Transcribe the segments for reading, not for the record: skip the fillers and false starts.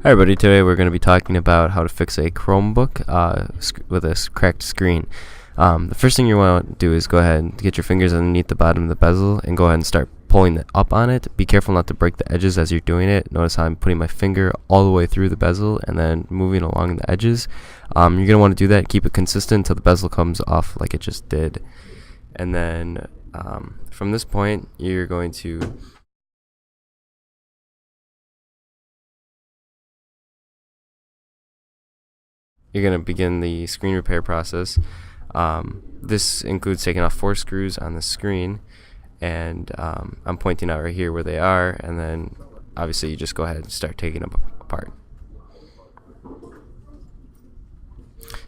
Hi everybody, today we're going to be talking about how to fix a Chromebook with a cracked screen. The first thing you want to do is go ahead and get your fingers underneath the bottom of the bezel and go ahead and start pulling it up on it. Be careful not to break the edges as you're doing it. Notice how I'm putting my finger all the way through the bezel and then moving along the edges. You're going to want to do that, keep it consistent until the bezel comes off like it just did. And then from this point, you're going to begin the screen repair process. This includes taking off 4 screws on the screen, and I'm pointing out right here where they are, and then obviously you just go ahead and start taking them apart.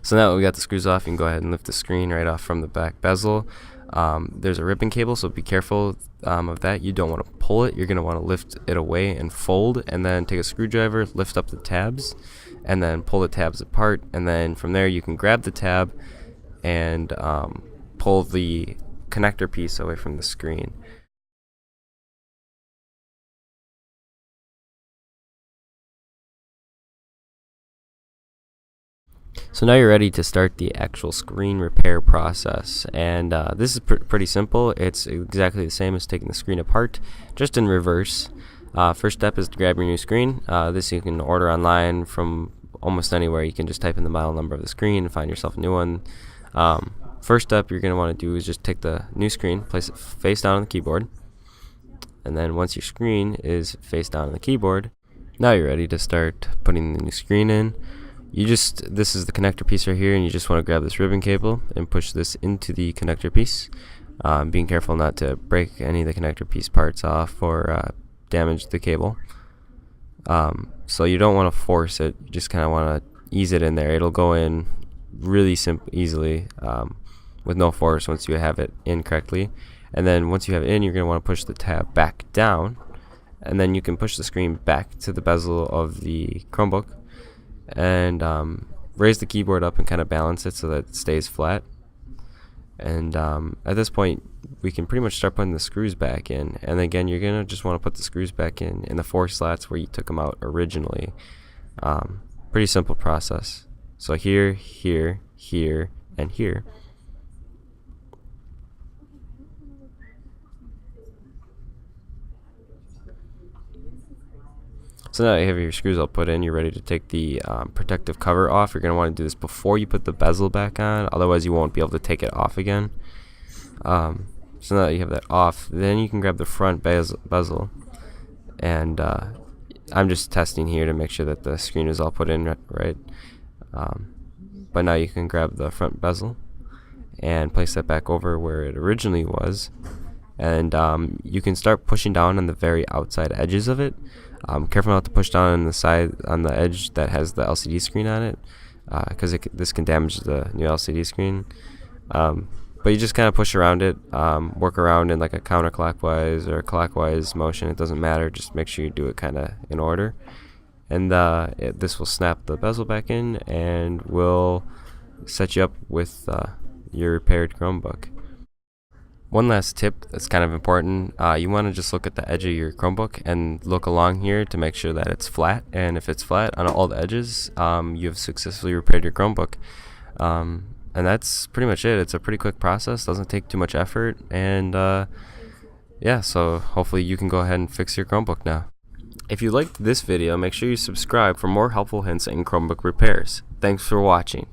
So now that we got the screws off, you can go ahead and lift the screen right off from the back bezel. There's a ribbon cable, so be careful of that. You don't want to pull it. You're going to want to lift it away and fold, and then take a screwdriver, lift up the tabs, and then pull the tabs apart. And then from there you can grab the tab and pull the connector piece away from the screen. So now you're ready to start the actual screen repair process, and this is pretty simple. It's exactly the same as taking the screen apart, just in reverse. First step is to grab your new screen. This you can order online from almost anywhere. You can just type in the model number of the screen and find yourself a new one. First step you're going to want to do is just take the new screen, place it face down on the keyboard, and then once your screen is face down on the keyboard, now you're ready to start putting the new screen in. This is the connector piece right here, and you just want to grab this ribbon cable and push this into the connector piece, being careful not to break any of the connector piece parts off or damage the cable. So you don't want to force it, you just kind of want to ease it in there. It'll go in really easily with no force once you have it in correctly. And then once you have it in, you're going to want to push the tab back down, and then you can push the screen back to the bezel of the Chromebook and raise the keyboard up and kind of balance it so that it stays flat. And at this point we can pretty much start putting the screws back in, and again you're gonna just want to put the screws back in the 4 slots where you took them out originally. Pretty simple process. So here, here, here, and here. So now you have your screws all put in, you're ready to take the protective cover off. You're going to want to do this before you put the bezel back on, otherwise you won't be able to take it off again. So now that you have that off, then you can grab the front bezel, and I'm just testing here to make sure that the screen is all put in right. But now you can grab the front bezel and place that back over where it originally was, and you can start pushing down on the very outside edges of it. Careful not to push down on the side, on the edge that has the LCD screen on it, because this can damage the new LCD screen. But you just kind of push around it, work around in like a counterclockwise or a clockwise motion. It doesn't matter, just make sure you do it kind of in order. And this will snap the bezel back in and will set you up with your repaired Chromebook. One last tip that's kind of important, you want to just look at the edge of your Chromebook and look along here to make sure that it's flat, and if it's flat on all the edges, you have successfully repaired your Chromebook. And that's pretty much it. It's a pretty quick process, doesn't take too much effort, and yeah, so hopefully you can go ahead and fix your Chromebook now. If you liked this video, make sure you subscribe for more helpful hints in Chromebook repairs. Thanks for watching.